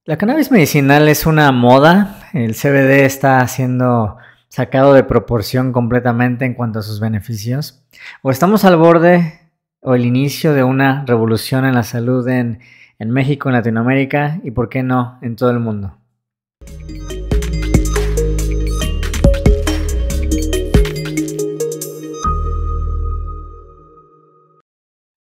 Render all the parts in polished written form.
La cannabis medicinal es una moda. El CBD está siendo sacado de proporción completamente en cuanto a sus beneficios. O estamos al borde o el inicio de una revolución en la salud en México, en Latinoamérica y, por qué no, en todo el mundo.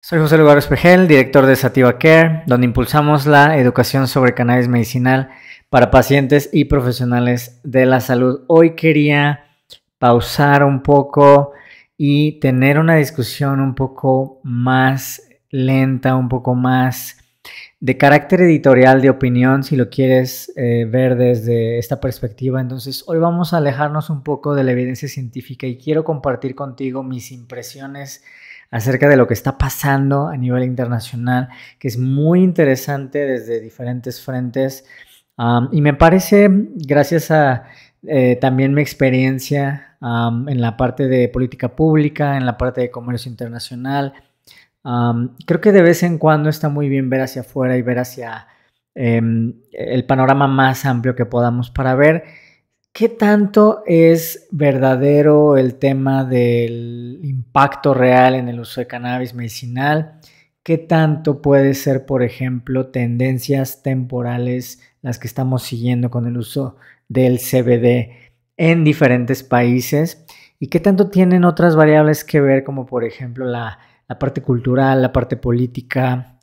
Soy José Lugar Espejel, director de Sativa Care, donde impulsamos la educación sobre cannabis medicinal para pacientes y profesionales de la salud. Hoy quería pausar un poco y tener una discusión un poco más lenta, un poco más de carácter editorial, de opinión, si lo quieres ver desde esta perspectiva. Entonces, hoy vamos a alejarnos un poco de la evidencia científica y quiero compartir contigo mis impresiones acerca de lo que está pasando a nivel internacional, que es muy interesante desde diferentes frentes. Y me parece, gracias a también mi experiencia en la parte de política pública, en la parte de comercio internacional, creo que de vez en cuando está muy bien ver hacia afuera y ver hacia el panorama más amplio que podamos para ver qué tanto es verdadero el tema del impacto real en el uso de cannabis medicinal, qué tanto puede ser, por ejemplo, tendencias temporales las que estamos siguiendo con el uso del CBD en diferentes países y qué tanto tienen otras variables que ver, como por ejemplo la parte cultural, la parte política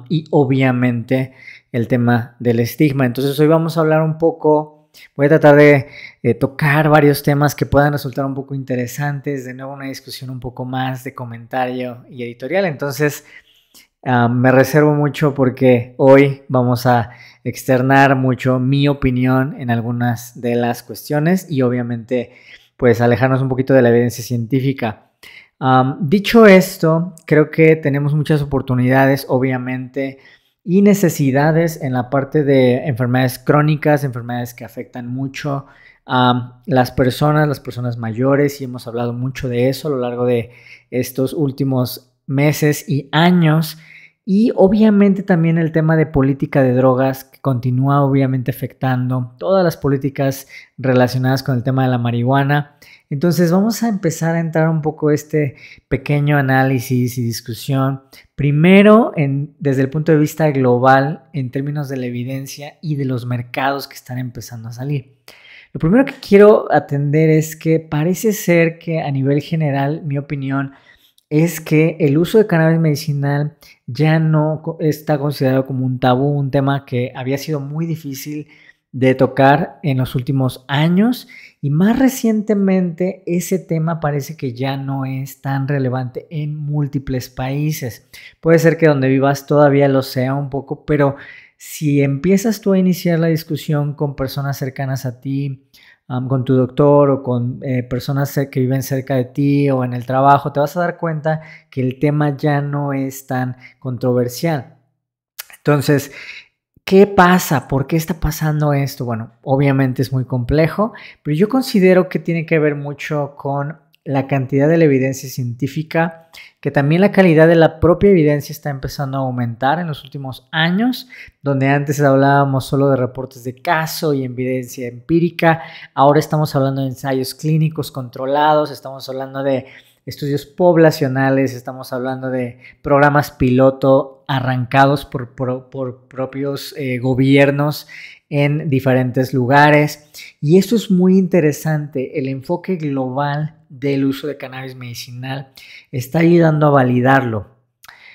y obviamente el tema del estigma. Entonces hoy vamos a hablar un poco, voy a tratar de tocar varios temas que puedan resultar un poco interesantes, de nuevo una discusión un poco más de comentario y editorial. Entonces me reservo mucho porque hoy vamos a externar mucho mi opinión en algunas de las cuestiones y obviamente pues alejarnos un poquito de la evidencia científica. Dicho esto, creo que tenemos muchas oportunidades, obviamente, y necesidades en la parte de enfermedades crónicas, enfermedades que afectan mucho a las personas mayores, y hemos hablado mucho de eso a lo largo de estos últimos meses y años. Y obviamente también el tema de política de drogas que continúa obviamente afectando todas las políticas relacionadas con el tema de la marihuana. Entonces vamos a empezar a entrar un poco este pequeño análisis y discusión, primero desde el punto de vista global en términos de la evidencia y de los mercados que están empezando a salir. Lo primero que quiero atender es que parece ser que a nivel general, mi opinión es que el uso de cannabis medicinal ya no está considerado como un tabú, un tema que había sido muy difícil de tocar en los últimos años, y más recientemente ese tema parece que ya no es tan relevante en múltiples países. Puede ser que donde vivas todavía lo sea un poco, pero si empiezas tú a iniciar la discusión con personas cercanas a ti, con tu doctor o con personas que viven cerca de ti o en el trabajo, te vas a dar cuenta que el tema ya no es tan controversial. Entonces, ¿qué pasa? ¿Por qué está pasando esto? Bueno, obviamente es muy complejo, pero yo considero que tiene que ver mucho con la cantidad de la evidencia científica, que también la calidad de la propia evidencia está empezando a aumentar en los últimos años, donde antes hablábamos solo de reportes de caso y evidencia empírica, ahora estamos hablando de ensayos clínicos controlados, estamos hablando de estudios poblacionales, estamos hablando de programas piloto arrancados por propios gobiernos en diferentes lugares. Y esto es muy interesante. El enfoque global del uso de cannabis medicinal está ayudando a validarlo.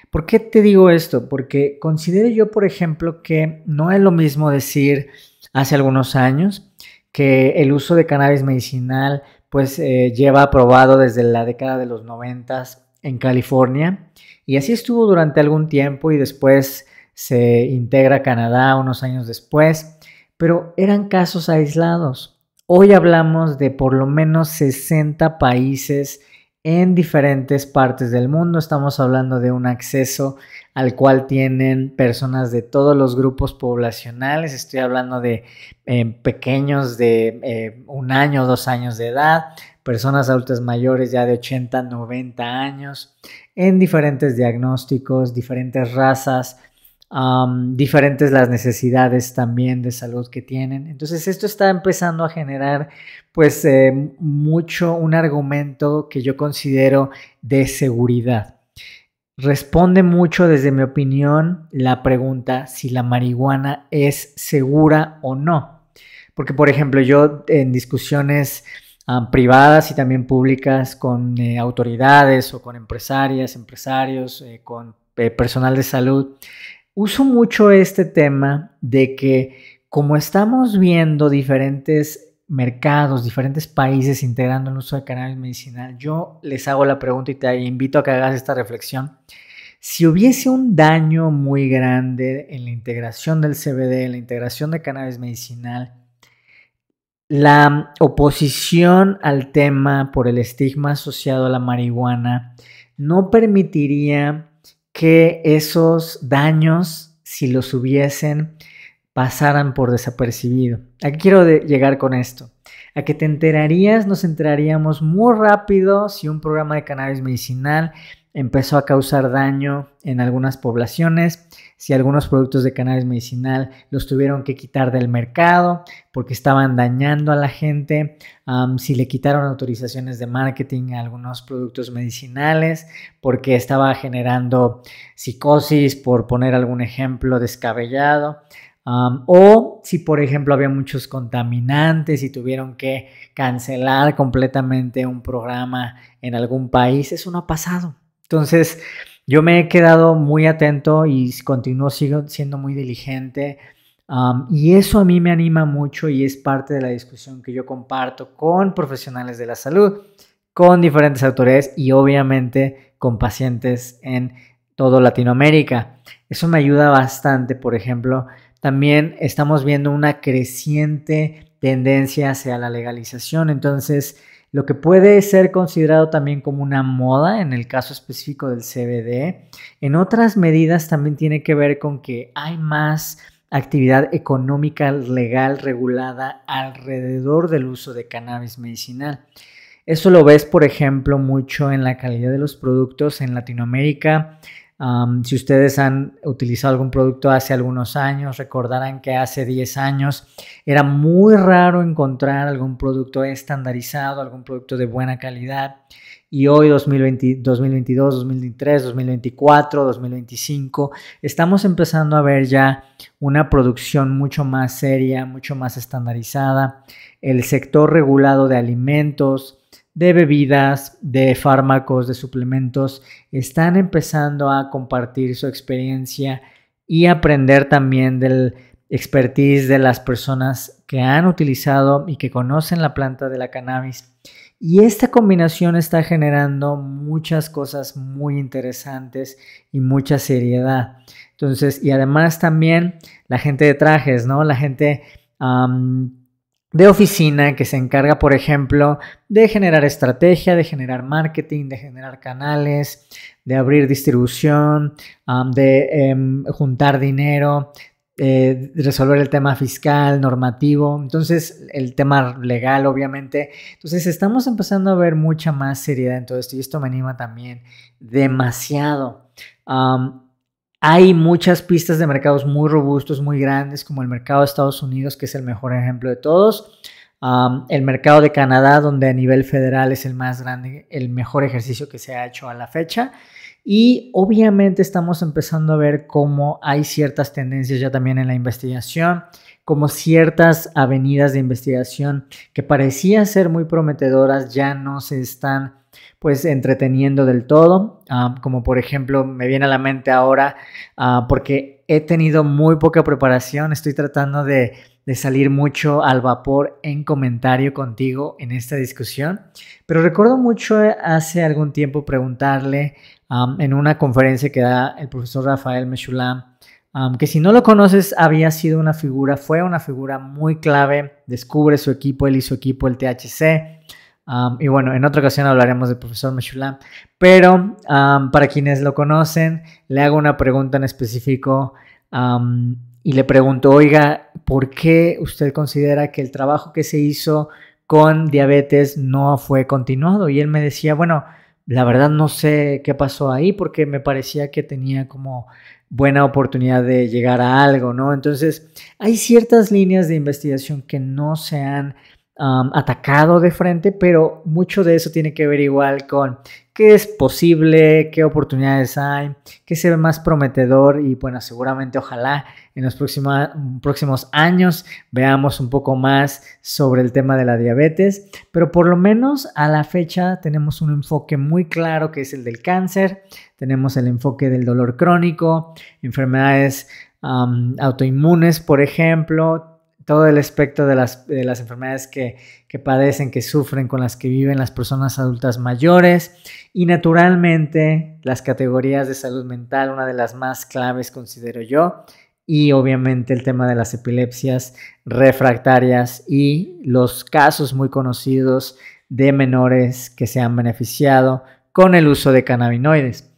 ¿Por qué te digo esto? Porque considero yo, por ejemplo, que no es lo mismo decir hace algunos años que el uso de cannabis medicinal pues lleva aprobado desde la década de los 90 en California, y así estuvo durante algún tiempo y después se integra a Canadá unos años después, pero eran casos aislados. Hoy hablamos de por lo menos 60 países en diferentes partes del mundo. Estamos hablando de un acceso al cual tienen personas de todos los grupos poblacionales. Estoy hablando de pequeños de 1 año o 2 años de edad, personas adultas mayores ya de 80, 90 años, en diferentes diagnósticos, diferentes razas, diferentes las necesidades también de salud que tienen. Entonces esto está empezando a generar pues mucho un argumento que yo considero de seguridad. Responde mucho, desde mi opinión, la pregunta si la marihuana es segura o no. Porque, por ejemplo, yo en discusiones privadas y también públicas con autoridades o con empresarias, empresarios, con personal de salud, uso mucho este tema de que como estamos viendo diferentes mercados, diferentes países integrando el uso de cannabis medicinal, yo les hago la pregunta y te invito a que hagas esta reflexión. Si hubiese un daño muy grande en la integración del CBD, en la integración de cannabis medicinal, la oposición al tema por el estigma asociado a la marihuana no permitiría que esos daños, si los hubiesen, pasaran por desapercibido. ¿A qué quiero llegar con esto? A que nos enteraríamos muy rápido si un programa de cannabis medicinal empezó a causar daño en algunas poblaciones, si algunos productos de cannabis medicinal los tuvieron que quitar del mercado porque estaban dañando a la gente, si le quitaron autorizaciones de marketing a algunos productos medicinales porque estaba generando psicosis, por poner algún ejemplo descabellado. O si, por ejemplo, había muchos contaminantes y tuvieron que cancelar completamente un programa en algún país. Eso no ha pasado. Entonces, yo me he quedado muy atento y sigo siendo muy diligente. Y eso a mí me anima mucho y es parte de la discusión que yo comparto con profesionales de la salud, con diferentes autoridades y obviamente con pacientes en toda Latinoamérica. Eso me ayuda bastante. Por ejemplo, también estamos viendo una creciente tendencia hacia la legalización. Entonces, lo que puede ser considerado también como una moda en el caso específico del CBD, en otras medidas también tiene que ver con que hay más actividad económica legal regulada alrededor del uso de cannabis medicinal. Eso lo ves, por ejemplo, mucho en la calidad de los productos en Latinoamérica. Si ustedes han utilizado algún producto hace algunos años, recordarán que hace 10 años era muy raro encontrar algún producto estandarizado, algún producto de buena calidad. Y hoy, 2020, 2022, 2023, 2024, 2025, estamos empezando a ver ya una producción mucho más seria, mucho más estandarizada. El sector regulado de alimentos, de bebidas, de fármacos, de suplementos, están empezando a compartir su experiencia y aprender también del expertise de las personas que han utilizado y que conocen la planta de la cannabis. Y esta combinación está generando muchas cosas muy interesantes y mucha seriedad. Entonces, y además también la gente de trajes, ¿no? La gente de oficina que se encarga, por ejemplo, de generar estrategia, de generar marketing, de generar canales, de abrir distribución, de juntar dinero, resolver el tema fiscal, normativo, entonces el tema legal, obviamente. Entonces estamos empezando a ver mucha más seriedad en todo esto y esto me anima también demasiado. Hay muchas pistas de mercados muy robustos, muy grandes, como el mercado de Estados Unidos, que es el mejor ejemplo de todos. El mercado de Canadá, donde a nivel federal es el más grande, el mejor ejercicio que se ha hecho a la fecha. Y obviamente estamos empezando a ver cómo hay ciertas tendencias ya también en la investigación, como ciertas avenidas de investigación que parecían ser muy prometedoras ya no se están pues entreteniendo del todo, como por ejemplo me viene a la mente ahora porque he tenido muy poca preparación, estoy tratando de salir mucho al vapor en comentario contigo en esta discusión, pero recuerdo mucho hace algún tiempo preguntarle en una conferencia que da el profesor Rafael Meshulam, que si no lo conoces fue una figura muy clave, descubre su equipo, él y su equipo, el THC. Y bueno, en otra ocasión hablaremos del profesor Meshulam, pero para quienes lo conocen, le hago una pregunta en específico y le pregunto, oiga, ¿por qué usted considera que el trabajo que se hizo con diabetes no fue continuado? Y él me decía, bueno, la verdad no sé qué pasó ahí porque me parecía que tenía como buena oportunidad de llegar a algo, ¿no? Entonces, hay ciertas líneas de investigación que no se han atacado de frente, pero mucho de eso tiene que ver igual con qué es posible, qué oportunidades hay, qué se ve más prometedor y bueno, seguramente ojalá en los próximos años veamos un poco más sobre el tema de la diabetes, pero por lo menos a la fecha tenemos un enfoque muy claro que es el del cáncer, tenemos el enfoque del dolor crónico, enfermedades autoinmunes, por ejemplo, todo el espectro de las enfermedades que padecen, que sufren, con las que viven las personas adultas mayores y naturalmente las categorías de salud mental, una de las más claves considero yo, y obviamente el tema de las epilepsias refractarias y los casos muy conocidos de menores que se han beneficiado con el uso de cannabinoides.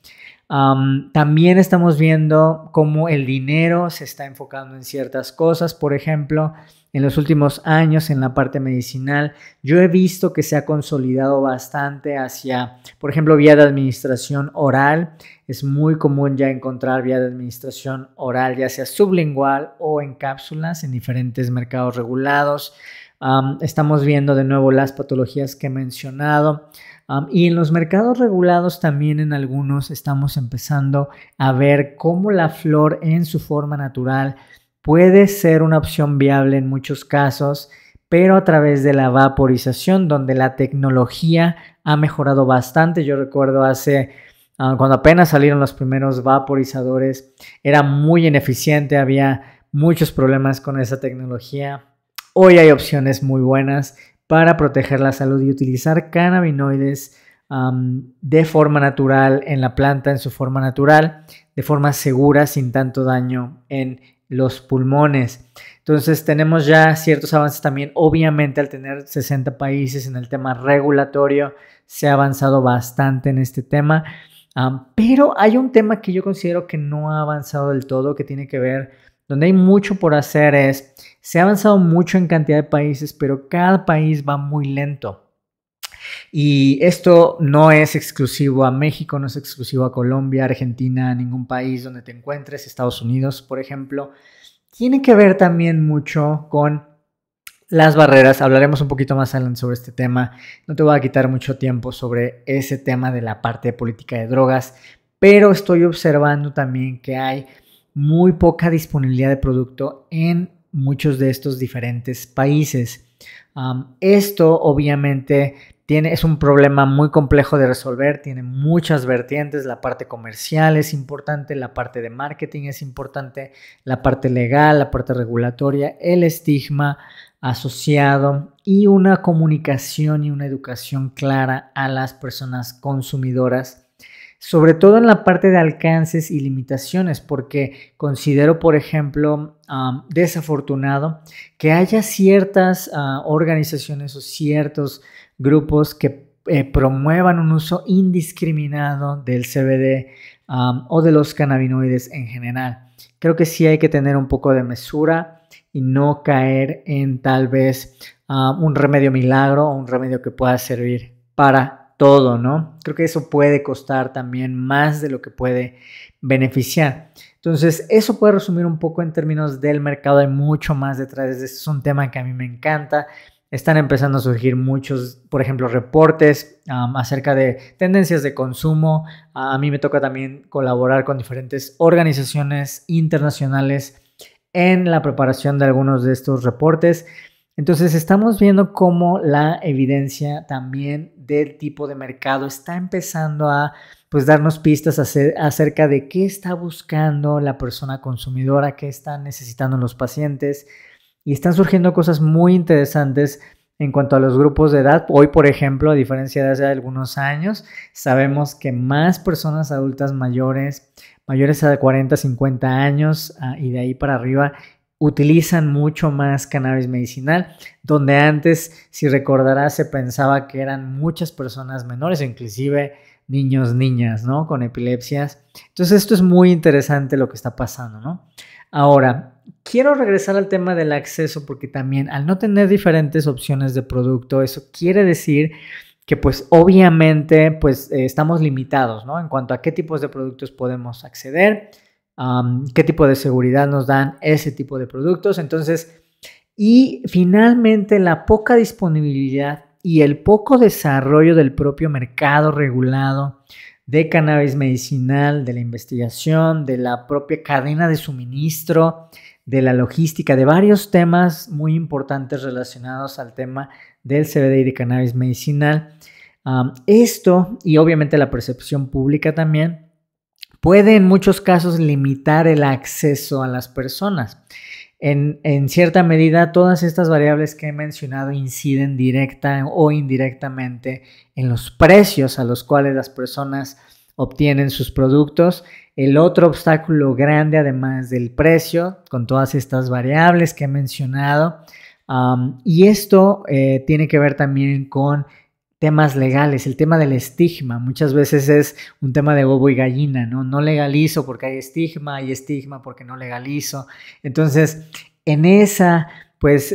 También estamos viendo cómo el dinero se está enfocando en ciertas cosas. Por ejemplo, en los últimos años en la parte medicinal, yo he visto que se ha consolidado bastante hacia, por ejemplo, vía de administración oral. Es muy común ya encontrar vía de administración oral, ya sea sublingual o en cápsulas en diferentes mercados regulados. Estamos viendo de nuevo las patologías que he mencionado. Y en los mercados regulados también en algunos estamos empezando a ver cómo la flor en su forma natural puede ser una opción viable en muchos casos, pero a través de la vaporización, donde la tecnología ha mejorado bastante. Yo recuerdo cuando apenas salieron los primeros vaporizadores, era muy ineficiente, había muchos problemas con esa tecnología. Hoy hay opciones muy buenas para proteger la salud y utilizar cannabinoides de forma natural en la planta, en su forma natural, de forma segura, sin tanto daño en los pulmones. Entonces tenemos ya ciertos avances también. Obviamente al tener 60 países en el tema regulatorio, se ha avanzado bastante en este tema, pero hay un tema que yo considero que no ha avanzado del todo, que tiene que ver, donde hay mucho por hacer, se ha avanzado mucho en cantidad de países, pero cada país va muy lento. Y esto no es exclusivo a México, no es exclusivo a Colombia, Argentina, ningún país donde te encuentres, Estados Unidos, por ejemplo. Tiene que ver también mucho con las barreras. Hablaremos un poquito más adelante sobre este tema. No te voy a quitar mucho tiempo sobre ese tema de la parte de política de drogas, pero estoy observando también que hay muy poca disponibilidad de producto en muchos de estos diferentes países. Esto obviamente es un problema muy complejo de resolver, tiene muchas vertientes. La parte comercial es importante, la parte de marketing es importante, la parte legal, la parte regulatoria, el estigma asociado y una comunicación y una educación clara a las personas consumidoras, sobre todo en la parte de alcances y limitaciones, porque considero, por ejemplo, desafortunado que haya ciertas organizaciones o ciertos grupos que promuevan un uso indiscriminado del CBD o de los cannabinoides en general. Creo que sí hay que tener un poco de mesura y no caer en tal vez un remedio milagro o un remedio que pueda servir para todo, ¿no? Creo que eso puede costar también más de lo que puede beneficiar. Entonces, eso puede resumir un poco en términos del mercado. Hay mucho más detrás. Este es un tema que a mí me encanta. Están empezando a surgir muchos, por ejemplo, reportes acerca de tendencias de consumo. A mí me toca también colaborar con diferentes organizaciones internacionales en la preparación de algunos de estos reportes. Entonces estamos viendo cómo la evidencia también del tipo de mercado está empezando a darnos pistas acerca de qué está buscando la persona consumidora, qué están necesitando los pacientes, y están surgiendo cosas muy interesantes en cuanto a los grupos de edad. Hoy, por ejemplo, a diferencia de hace algunos años, sabemos que más personas adultas mayores a 40, 50 años y de ahí para arriba utilizan mucho más cannabis medicinal, donde antes, si recordarás, se pensaba que eran muchas personas menores, inclusive niños, niñas, ¿no? Con epilepsias. Entonces esto es muy interesante lo que está pasando, ¿no? Ahora, quiero regresar al tema del acceso, porque también al no tener diferentes opciones de producto, eso quiere decir que pues obviamente pues estamos limitados, ¿no? En cuanto a qué tipos de productos podemos acceder. qué tipo de seguridad nos dan ese tipo de productos. Entonces, y finalmente la poca disponibilidad y el poco desarrollo del propio mercado regulado de cannabis medicinal, de la investigación, de la propia cadena de suministro, de la logística, de varios temas muy importantes relacionados al tema del CBD y de cannabis medicinal. Esto, y obviamente la percepción pública también, puede en muchos casos limitar el acceso a las personas. En cierta medida, todas estas variables que he mencionado inciden directa o indirectamente en los precios a los cuales las personas obtienen sus productos. El otro obstáculo grande, además del precio, con todas estas variables que he mencionado, y esto tiene que ver también con temas legales, el tema del estigma. Muchas veces es un tema de huevo y gallina, ¿no? No legalizo porque hay estigma porque no legalizo. Entonces, en esa, pues,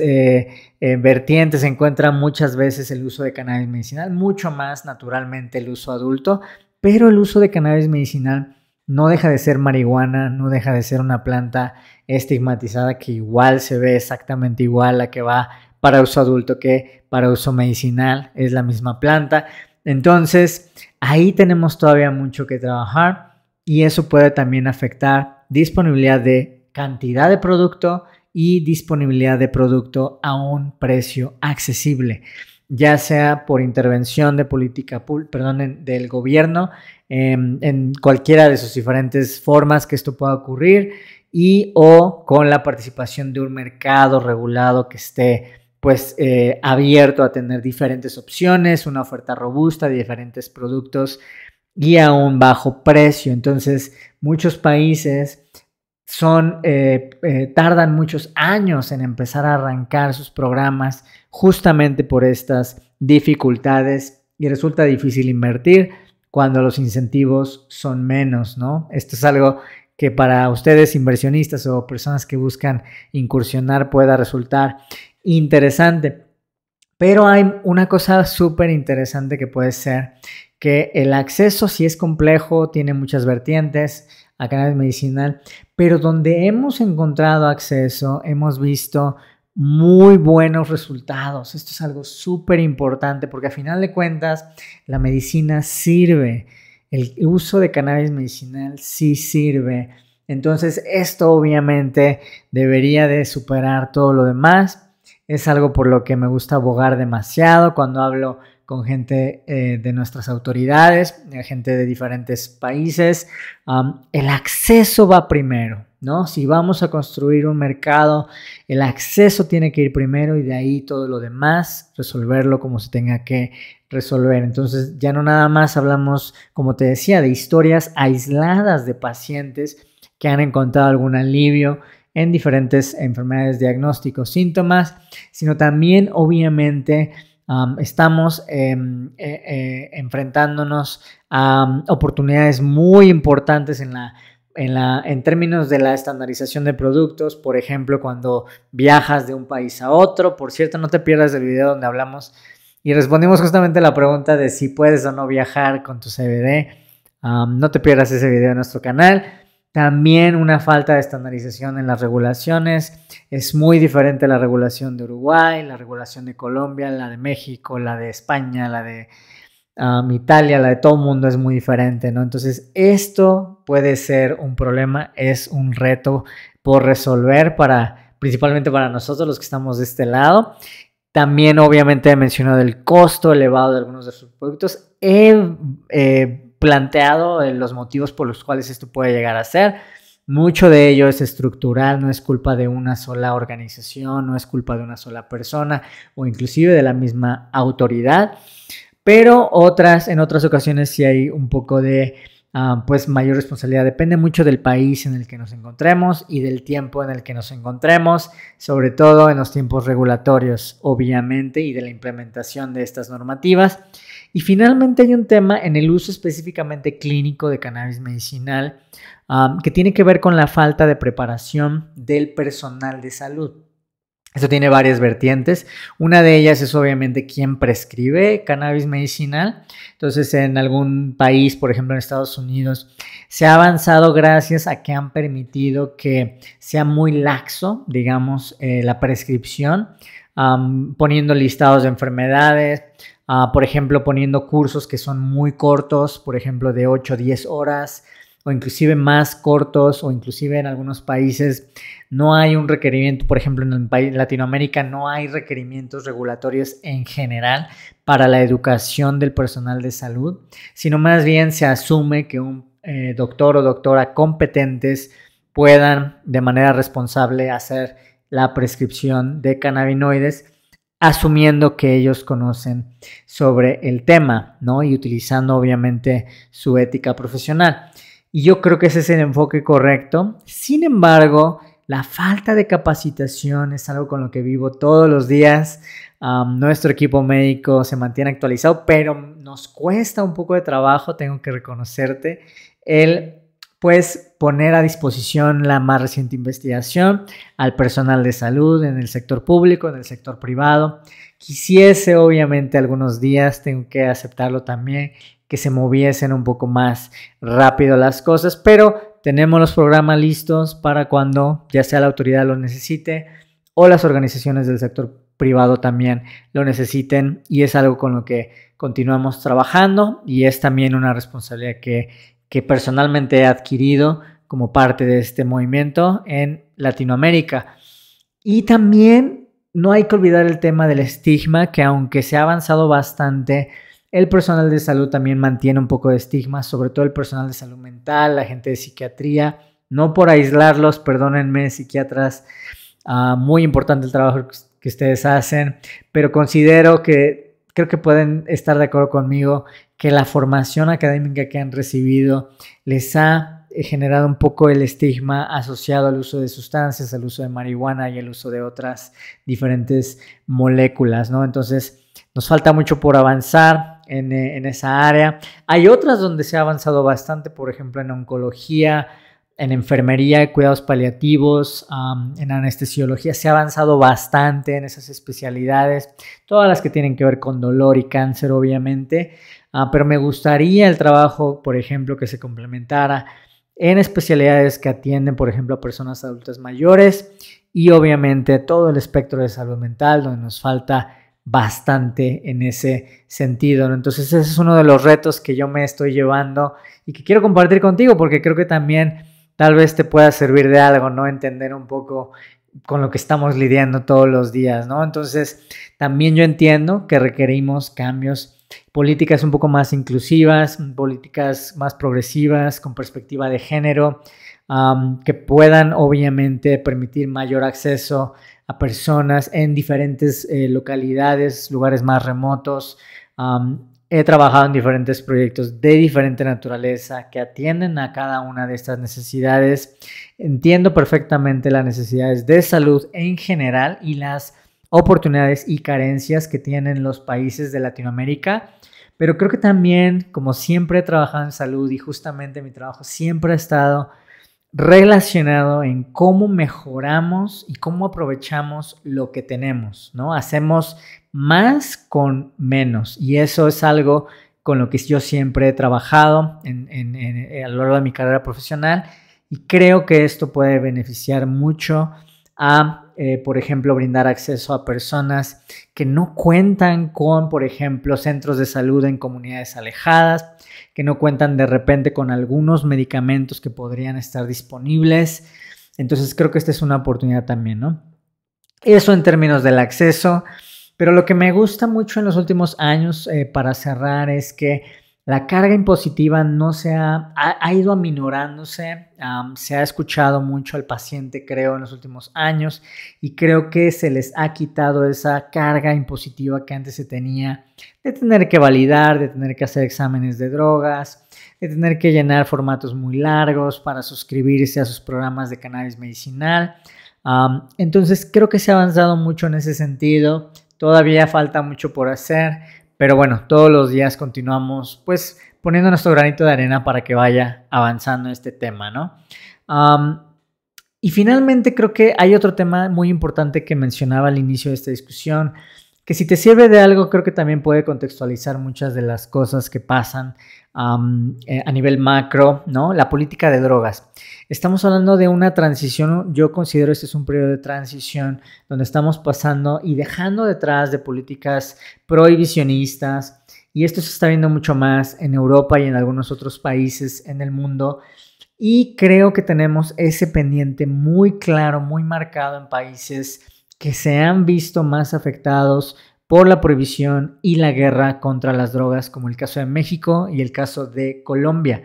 vertiente se encuentra muchas veces el uso de cannabis medicinal, mucho más naturalmente el uso adulto, pero el uso de cannabis medicinal no deja de ser marihuana, no deja de ser una planta estigmatizada que igual se ve exactamente igual a que va para uso adulto que para uso medicinal, es la misma planta. Entonces, ahí tenemos todavía mucho que trabajar y eso puede también afectar disponibilidad de cantidad de producto y disponibilidad de producto a un precio accesible, ya sea por intervención de política del gobierno, en cualquiera de sus diferentes formas que esto pueda ocurrir, y o con la participación de un mercado regulado que esté pues abierto a tener diferentes opciones, una oferta robusta de diferentes productos y a un bajo precio. Entonces, muchos países tardan muchos años en empezar a arrancar sus programas justamente por estas dificultades y resulta difícil invertir cuando los incentivos son menos, ¿no? Esto es algo que para ustedes inversionistas o personas que buscan incursionar pueda resultar interesante. Pero hay una cosa súper interesante que puede ser que el acceso, si es complejo, tiene muchas vertientes a cannabis medicinal, pero donde hemos encontrado acceso, hemos visto muy buenos resultados. Esto es algo súper importante porque a final de cuentas la medicina sirve. El uso de cannabis medicinal sí sirve. Entonces esto obviamente debería de superar todo lo demás. Es algo por lo que me gusta abogar demasiado cuando hablo con gente de nuestras autoridades, gente de diferentes países. El acceso va primero, ¿no? Si vamos a construir un mercado, el acceso tiene que ir primero y de ahí todo lo demás, resolverlo como se tenga que resolver. Entonces ya no nada más hablamos, como te decía, de historias aisladas de pacientes que han encontrado algún alivio en diferentes enfermedades, diagnósticos, síntomas, sino también obviamente estamos enfrentándonos a oportunidades muy importantes en términos de la estandarización de productos. Por ejemplo, cuando viajas de un país a otro. Por cierto, no te pierdas el video donde hablamos y respondimos justamente la pregunta de si puedes o no viajar con tu CBD. No te pierdas ese video en nuestro canal. También una falta de estandarización en las regulaciones. Es muy diferente la regulación de Uruguay, la regulación de Colombia, la de México, la de España, la de Italia, la de todo el mundo es muy diferente, ¿no? Entonces esto puede ser un problema, es un reto por resolver principalmente para nosotros los que estamos de este lado. También obviamente he mencionado el costo elevado de algunos de sus productos. He planteado los motivos por los cuales esto puede llegar a ser. Mucho de ello es estructural, no es culpa de una sola organización, no es culpa de una sola persona o inclusive de la misma autoridad, pero en otras ocasiones sí hay un poco de pues mayor responsabilidad. Depende mucho del país en el que nos encontremos y del tiempo en el que nos encontremos, sobre todo en los tiempos regulatorios, obviamente, y de la implementación de estas normativas. Y finalmente hay un tema en el uso específicamente clínico de cannabis medicinal que tiene que ver con la falta de preparación del personal de salud. Esto tiene varias vertientes. Una de ellas es obviamente quién prescribe cannabis medicinal. Entonces, en algún país, por ejemplo en Estados Unidos, se ha avanzado gracias a que han permitido que sea muy laxo, digamos, la prescripción, poniendo listados de enfermedades, por ejemplo, poniendo cursos que son muy cortos, por ejemplo, de 8 o 10 horas, o inclusive más cortos, o inclusive en algunos países no hay un requerimiento, por ejemplo, en el país Latinoamérica no hay requerimientos regulatorios en general para la educación del personal de salud, sino más bien se asume que un doctor o doctora competentes puedan de manera responsable hacer la prescripción de cannabinoides, asumiendo que ellos conocen sobre el tema, ¿no? Y utilizando obviamente su ética profesional. Y yo creo que ese es el enfoque correcto. Sin embargo, la falta de capacitación es algo con lo que vivo todos los días. Nuestro equipo médico se mantiene actualizado, pero nos cuesta un poco de trabajo, tengo que reconocerte, el pues poner a disposición la más reciente investigación al personal de salud en el sector público, en el sector privado. Quisiese obviamente algunos días, tengo que aceptarlo también, que se moviesen un poco más rápido las cosas, pero tenemos los programas listos para cuando ya sea la autoridad lo necesite o las organizaciones del sector privado también lo necesiten, y es algo con lo que continuamos trabajando y es también una responsabilidad que personalmente he adquirido como parte de este movimiento en Latinoamérica. Y también no hay que olvidar el tema del estigma, que aunque se ha avanzado bastante, el personal de salud también mantiene un poco de estigma, sobre todo el personal de salud mental, la gente de psiquiatría, no por aislarlos, perdónenme, psiquiatras, muy importante el trabajo que ustedes hacen, pero considero que, creo que pueden estar de acuerdo conmigo, que la formación académica que han recibido les ha generado un poco el estigma asociado al uso de sustancias, al uso de marihuana y al uso de otras diferentes moléculas, ¿no? Entonces, nos falta mucho por avanzar en esa área. Hay otras donde se ha avanzado bastante, por ejemplo, en oncología, en enfermería, cuidados paliativos, en anestesiología. Se ha avanzado bastante en esas especialidades, todas las que tienen que ver con dolor y cáncer, obviamente. Pero me gustaría el trabajo, por ejemplo, que se complementara en especialidades que atienden, por ejemplo, a personas adultas mayores y obviamente todo el espectro de salud mental, donde nos falta bastante en ese sentido, ¿no? Entonces ese es uno de los retos que yo me estoy llevando y que quiero compartir contigo, porque creo que también tal vez te pueda servir de algo, ¿no? Entender un poco con lo que estamos lidiando todos los días, ¿no? Entonces también yo entiendo que requerimos cambios, políticas un poco más inclusivas, políticas más progresivas, con perspectiva de género, que puedan obviamente permitir mayor acceso a personas en diferentes localidades, lugares más remotos. He trabajado en diferentes proyectos de diferente naturaleza que atienden a cada una de estas necesidades. Entiendo perfectamente las necesidades de salud en general y las oportunidades y carencias que tienen los países de Latinoamérica, pero creo que también, como siempre he trabajado en salud y justamente mi trabajo siempre ha estado relacionado en cómo mejoramos y cómo aprovechamos lo que tenemos, ¿no? Hacemos más con menos, y eso es algo con lo que yo siempre he trabajado a lo largo de mi carrera profesional, y creo que esto puede beneficiar mucho a, por ejemplo, brindar acceso a personas que no cuentan con, por ejemplo, centros de salud en comunidades alejadas, que no cuentan de repente con algunos medicamentos que podrían estar disponibles. Entonces creo que esta es una oportunidad también, ¿no? Eso en términos del acceso. Pero lo que me gusta mucho en los últimos años, para cerrar, es que la carga impositiva no ha ido aminorándose. Se ha escuchado mucho al paciente, creo, en los últimos años, y creo que se les ha quitado esa carga impositiva que antes se tenía, de tener que validar, de tener que hacer exámenes de drogas, de tener que llenar formatos muy largos para suscribirse a sus programas de cannabis medicinal. Entonces creo que se ha avanzado mucho en ese sentido. Todavía falta mucho por hacer, pero bueno, todos los días continuamos pues poniendo nuestro granito de arena para que vaya avanzando este tema, ¿no? Y finalmente creo que hay otro tema muy importante que mencionaba al inicio de esta discusión, que si te sirve de algo, creo que también puede contextualizar muchas de las cosas que pasan a nivel macro, ¿no? La política de drogas. Estamos hablando de una transición, yo considero este es un periodo de transición donde estamos pasando y dejando detrás de políticas prohibicionistas, y esto se está viendo mucho más en Europa y en algunos otros países en el mundo, y creo que tenemos ese pendiente muy claro, muy marcado en países que se han visto más afectados por la prohibición y la guerra contra las drogas, como el caso de México y el caso de Colombia.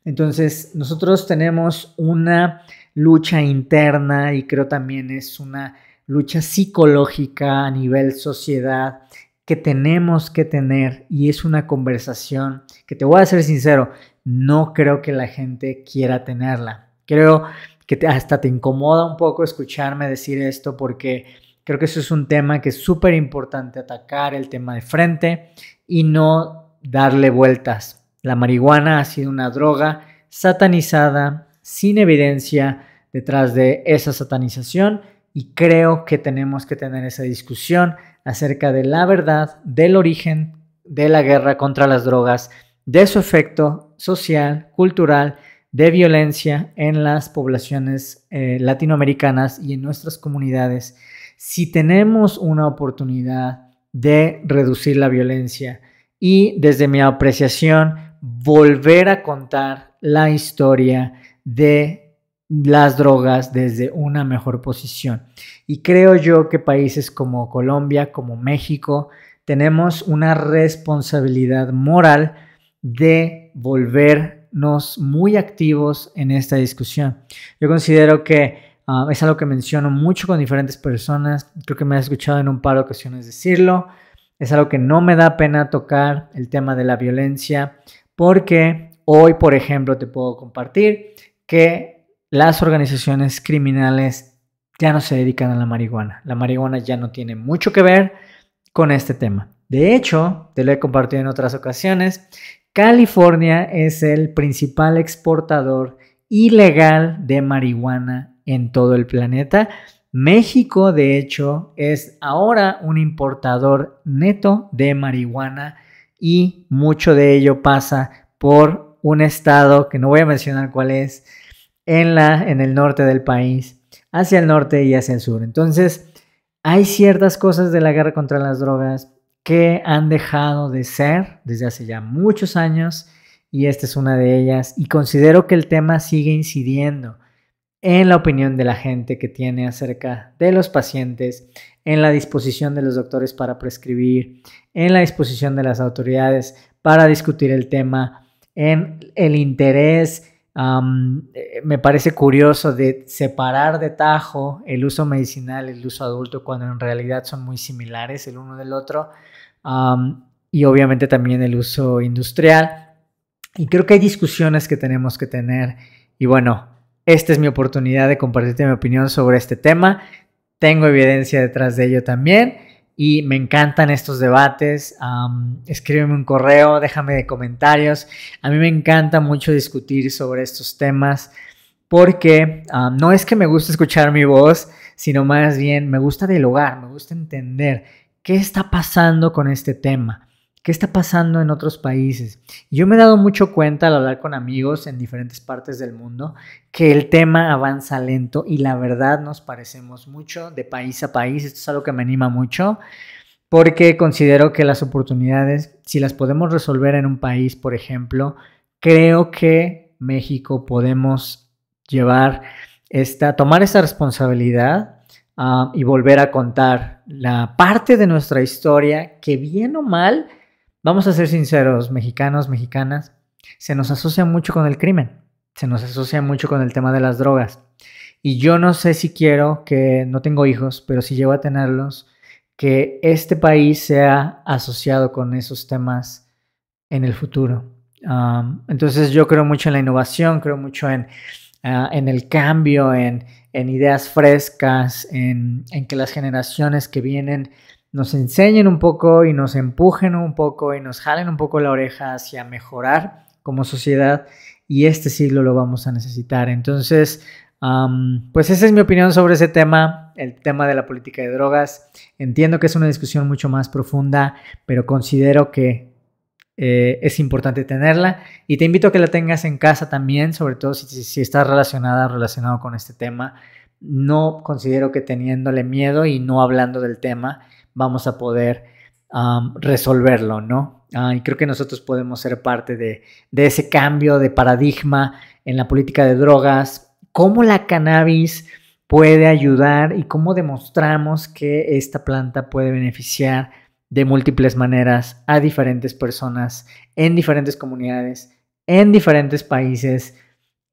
Entonces, nosotros tenemos una lucha interna y creo también es una lucha psicológica a nivel sociedad que tenemos que tener, y es una conversación que, te voy a ser sincero, no creo que la gente quiera tenerla. Creo que hasta te incomoda un poco escucharme decir esto, porque creo que eso es un tema que es súper importante atacar, el tema de frente y no darle vueltas. La marihuana ha sido una droga satanizada, sin evidencia detrás de esa satanización, y creo que tenemos que tener esa discusión acerca de la verdad, del origen de la guerra contra las drogas, de su efecto social, cultural, de violencia en las poblaciones latinoamericanas y en nuestras comunidades. Si tenemos una oportunidad de reducir la violencia y, desde mi apreciación, volver a contar la historia de las drogas desde una mejor posición. Y creo yo que países como Colombia, como México, tenemos una responsabilidad moral de volvernos muy activos en esta discusión. Yo considero que es algo que menciono mucho con diferentes personas, creo que me has escuchado en un par de ocasiones decirlo, es algo que no me da pena tocar, el tema de la violencia, porque hoy, por ejemplo, te puedo compartir que las organizaciones criminales ya no se dedican a la marihuana. La marihuana ya no tiene mucho que ver con este tema. De hecho, te lo he compartido en otras ocasiones, California es el principal exportador ilegal de marihuana en todo el planeta. México, de hecho, es ahora un importador neto de marihuana, y mucho de ello pasa por un estado que no voy a mencionar cuál es, en el norte del país, hacia el norte y hacia el sur. Entonces, hay ciertas cosas de la guerra contra las drogas que han dejado de ser desde hace ya muchos años, y esta es una de ellas, y considero que el tema sigue incidiendo en la opinión de la gente que tiene acerca de los pacientes, en la disposición de los doctores para prescribir, en la disposición de las autoridades para discutir el tema, en el interés, me parece curioso, de separar de tajo el uso medicinal y el uso adulto, cuando en realidad son muy similares el uno del otro, y obviamente también el uso industrial. Y creo que hay discusiones que tenemos que tener, y bueno, esta es mi oportunidad de compartirte mi opinión sobre este tema. Tengo evidencia detrás de ello también, y me encantan estos debates. Escríbeme un correo, déjame comentarios. A mí me encanta mucho discutir sobre estos temas, porque no es que me guste escuchar mi voz, sino más bien me gusta dialogar, me gusta entender qué está pasando con este tema. ¿Qué está pasando en otros países? Yo me he dado mucho cuenta al hablar con amigos en diferentes partes del mundo que el tema avanza lento, y la verdad nos parecemos mucho de país a país. Esto es algo que me anima mucho, porque considero que las oportunidades, si las podemos resolver en un país, por ejemplo, creo que México podemos tomar esta responsabilidad y volver a contar la parte de nuestra historia que, bien o mal, vamos a ser sinceros, mexicanos, mexicanas, se nos asocia mucho con el crimen, se nos asocia mucho con el tema de las drogas. Y yo no sé si quiero, que no tengo hijos, pero si llego a tenerlos, que este país sea asociado con esos temas en el futuro. Entonces yo creo mucho en la innovación, creo mucho en el cambio, en ideas frescas, en que las generaciones que vienen nos enseñen un poco y nos empujen un poco y nos jalen un poco la oreja hacia mejorar como sociedad, y este siglo lo vamos a necesitar. Entonces, Pues esa es mi opinión sobre ese tema, el tema de la política de drogas. Entiendo que es una discusión mucho más profunda, pero considero que es importante tenerla y te invito a que la tengas en casa también, sobre todo si estás relacionado con este tema. No considero que teniéndole miedo y no hablando del tema vamos a poder resolverlo, ¿no? Y creo que nosotros podemos ser parte de ese cambio de paradigma en la política de drogas, cómo la cannabis puede ayudar y cómo demostramos que esta planta puede beneficiar de múltiples maneras a diferentes personas, en diferentes comunidades, en diferentes países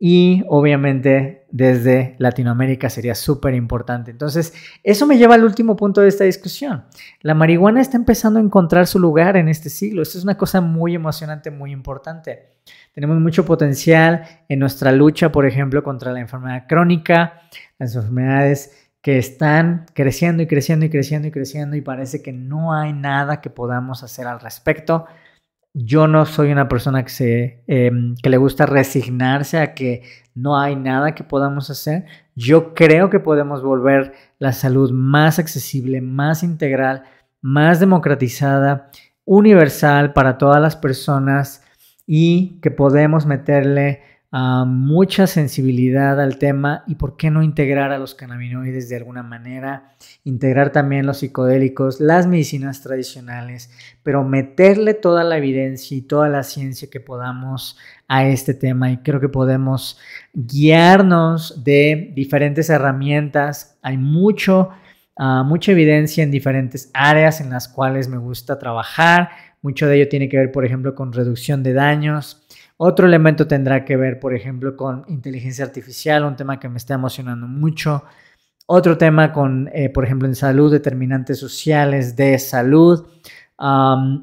y obviamente desde Latinoamérica sería súper importante. Entonces, eso me lleva al último punto de esta discusión. La marihuana está empezando a encontrar su lugar en este siglo. Esto es una cosa muy emocionante, muy importante. Tenemos mucho potencial en nuestra lucha, por ejemplo, contra la enfermedad crónica, las enfermedades que están creciendo y creciendo y creciendo y creciendo y parece que no hay nada que podamos hacer al respecto. Yo no soy una persona que le gusta resignarse a que no hay nada que podamos hacer. Yo creo que podemos volver la salud más accesible, más integral, más democratizada, universal para todas las personas y que podemos meterle mucha sensibilidad al tema y por qué no integrar a los cannabinoides de alguna manera, integrar también los psicodélicos, las medicinas tradicionales, pero meterle toda la evidencia y toda la ciencia que podamos a este tema y creo que podemos guiarnos de diferentes herramientas. Hay mucha evidencia en diferentes áreas en las cuales me gusta trabajar. Mucho de ello tiene que ver, por ejemplo, con reducción de daños. Otro elemento tendrá que ver, por ejemplo, con inteligencia artificial, un tema que me está emocionando mucho. Otro tema con, por ejemplo, en salud, determinantes sociales de salud.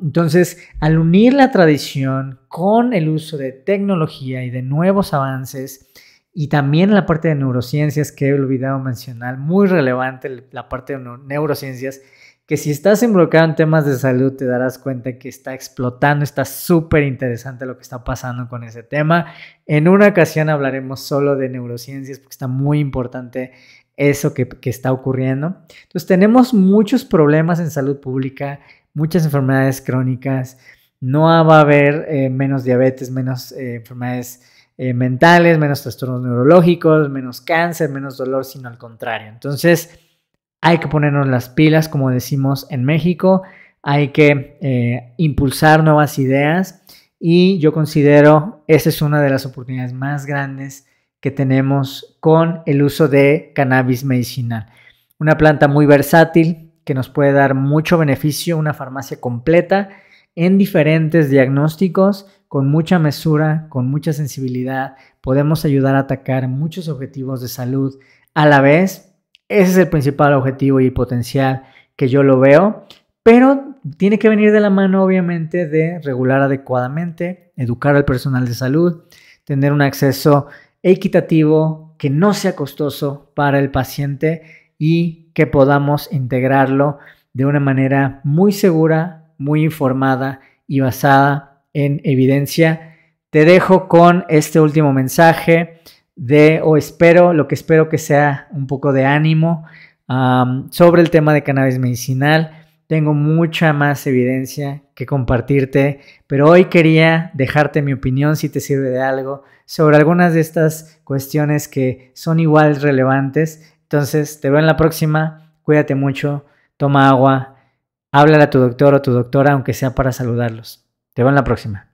Entonces, al unir la tradición con el uso de tecnología y de nuevos avances, y también la parte de neurociencias que he olvidado mencionar, muy relevante la parte de neurociencias, que si estás involucrado en temas de salud te darás cuenta que está explotando, está súper interesante lo que está pasando con ese tema. En una ocasión hablaremos solo de neurociencias porque está muy importante eso que está ocurriendo. Entonces tenemos muchos problemas en salud pública, muchas enfermedades crónicas, no va a haber menos diabetes, menos enfermedades mentales, menos trastornos neurológicos, menos cáncer, menos dolor, sino al contrario. Entonces, hay que ponernos las pilas, como decimos en México, hay que impulsar nuevas ideas y yo considero esa es una de las oportunidades más grandes que tenemos con el uso de cannabis medicinal. Una planta muy versátil que nos puede dar mucho beneficio, una farmacia completa en diferentes diagnósticos, con mucha mesura, con mucha sensibilidad, podemos ayudar a atacar muchos objetivos de salud a la vez. Ese es el principal objetivo y potencial que yo lo veo, pero tiene que venir de la mano obviamente de regular adecuadamente, educar al personal de salud, tener un acceso equitativo que no sea costoso para el paciente y que podamos integrarlo de una manera muy segura, muy informada y basada en evidencia. Te dejo con este último mensaje lo que espero que sea un poco de ánimo sobre el tema de cannabis medicinal. Tengo mucha más evidencia que compartirte, pero hoy quería dejarte mi opinión, si te sirve de algo, sobre algunas de estas cuestiones que son igual relevantes. Entonces, te veo en la próxima, cuídate mucho, toma agua, háblale a tu doctor o tu doctora, aunque sea para saludarlos. Te veo en la próxima.